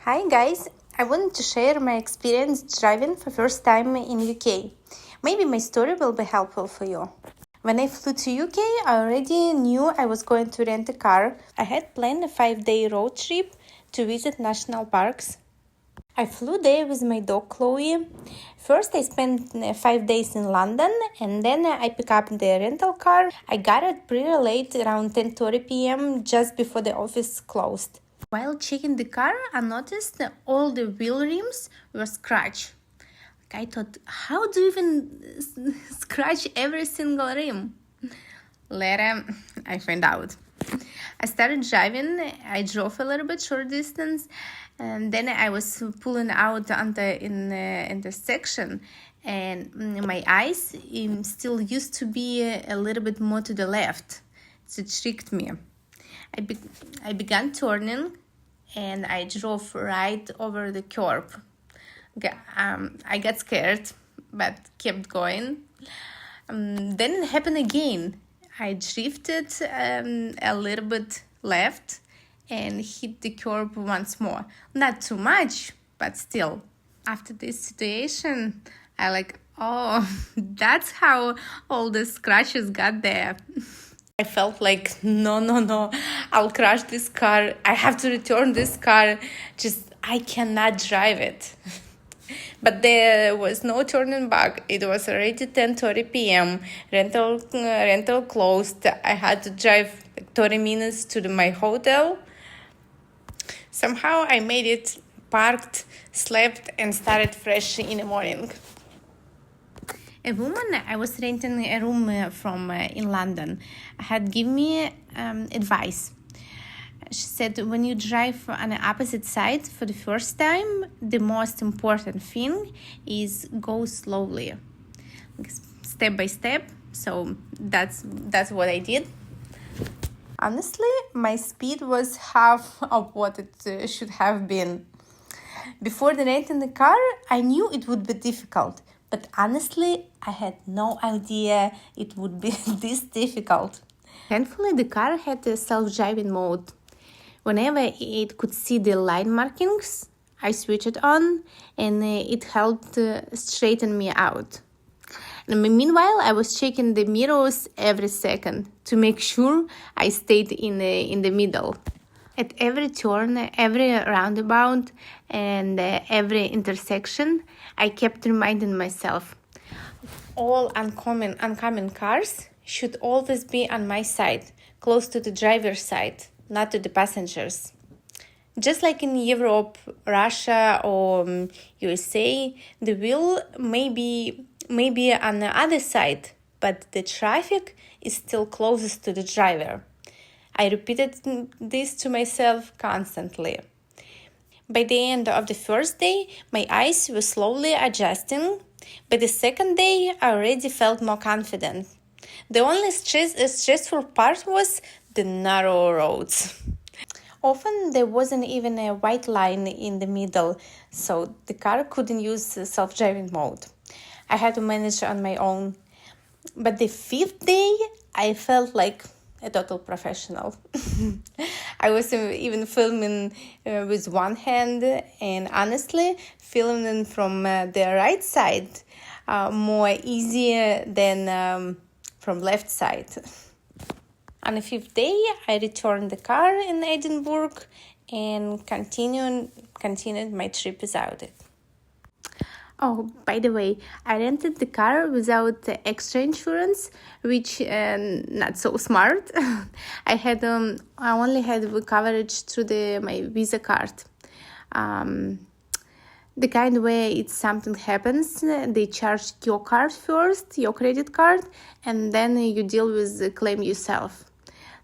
Hi guys, I wanted to share my experience driving for first time in UK. Maybe my story will be helpful for you. When I flew to UK, I already knew I was going to rent a car. I had planned a 5-day road trip to visit national parks. I flew there with my dog Chloe. First, I spent 5 days in London, and then I picked up the rental car. I got it pretty late, around 10:30 p.m., just before the office closed. While checking the car, I noticed that all the wheel rims were scratched. I thought, how do you even scratch every single rim? Later, I found out. I started driving. I drove a little bit short distance, and then I was pulling out on the intersection, and my eyes still used to be a little bit more to the left. So it tricked me. I began turning, and I drove right over the curb. I got scared, but kept going. Then it happened again. I drifted a little bit left and hit the curb once more. Not too much, but still. After this situation, that's how all the scratches got there. I felt like, no, I'll crash this car. I have to return this car. I cannot drive it. But there was no turning back. It was already 10:30 p.m. Rental closed. I had to drive 30 minutes to my hotel. Somehow I made it, parked, slept, and started fresh in the morning. A woman I was renting a room from in London had given me advice. She said, when you drive on the opposite side for the first time, the most important thing is go slowly, step by step. So that's what I did. Honestly, my speed was half of what it should have been. Before renting the car, I knew it would be difficult. But honestly, I had no idea it would be this difficult. Thankfully, the car had a self-driving mode. Whenever it could see the line markings, I switched it on, and it helped straighten me out. And meanwhile, I was checking the mirrors every second to make sure I stayed in the middle. At every turn, every roundabout, and every intersection, I kept reminding myself, all oncoming cars should always be on my side, close to the driver's side, not to the passengers. Just like in Europe, Russia, or USA, the wheel may be on the other side, but the traffic is still closest to the driver. I repeated this to myself constantly. By the end of the first day, my eyes were slowly adjusting. By the second day, I already felt more confident. The only stressful part was the narrow roads. Often there wasn't even a white line in the middle, so the car couldn't use self-driving mode. I had to manage on my own. But the fifth day, I felt like a total professional. I was even filming with one hand, and honestly, filming from the right side more easier than from left side. On the fifth day, I returned the car in Edinburgh and continued my trip without it. Oh, by the way, I rented the car without extra insurance, which not so smart. I only had coverage through my Visa card. The kind where if something happens, they charge your card first, your credit card, and then you deal with the claim yourself.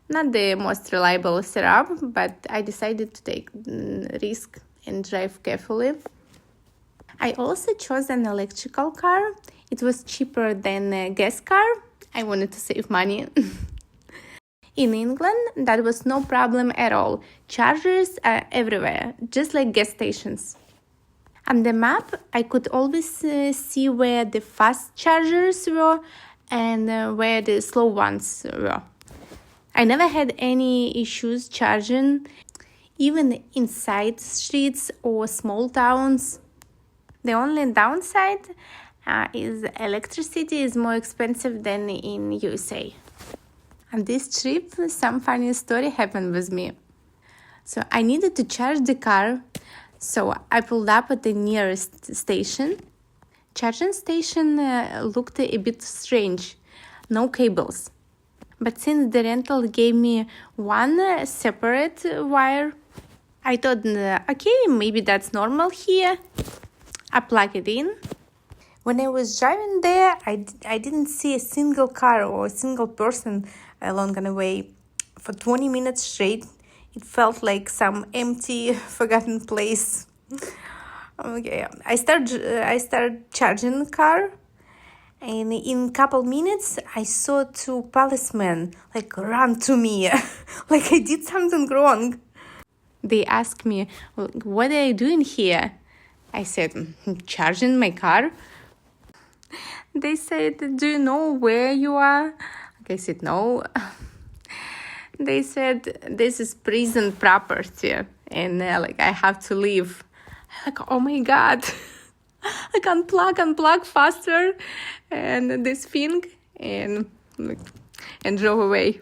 Not the most reliable setup, but I decided to take risk and drive carefully. I also chose an electrical car. It was cheaper than a gas car. I wanted to save money. In England, that was no problem at all. Chargers are everywhere, just like gas stations. On the map, I could always see where the fast chargers were and where the slow ones were. I never had any issues charging. even inside streets or small towns. The only downside is electricity is more expensive than in USA. On this trip, some funny story happened with me. So I needed to charge the car, so I pulled up at the nearest station. Charging station looked a bit strange, no cables. But since the rental gave me one separate wire, I thought, okay, maybe that's normal here. I plug it in. When I was driving there, I didn't see a single car or a single person along the way. For 20 minutes straight, it felt like some empty, forgotten place. Okay, I start charging the car, and in couple minutes, I saw two policemen run to me, like I did something wrong. They asked me, "What are you doing here?" I said, "Charging my car." They said, "Do you know where you are?" I said, "No." They said, "This is prison property, and I have to leave." Oh my God. I can unplug faster and this thing and drove away.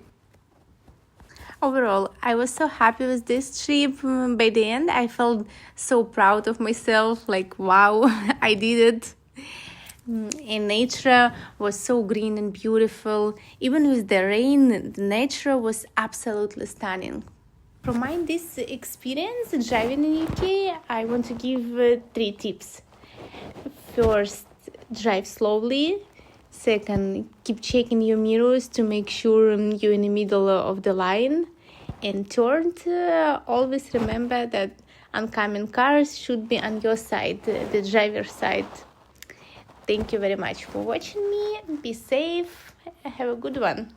Overall, I was so happy with this trip. By the end, I felt so proud of myself, wow, I did it. And nature was so green and beautiful. Even with the rain, the nature was absolutely stunning. From this experience driving in UK, I want to give 3 tips. First, drive slowly. Second, keep checking your mirrors to make sure you're in the middle of the line. And third, always remember that oncoming cars should be on your side, the driver's side. Thank you very much for watching me. Be safe. Have a good one.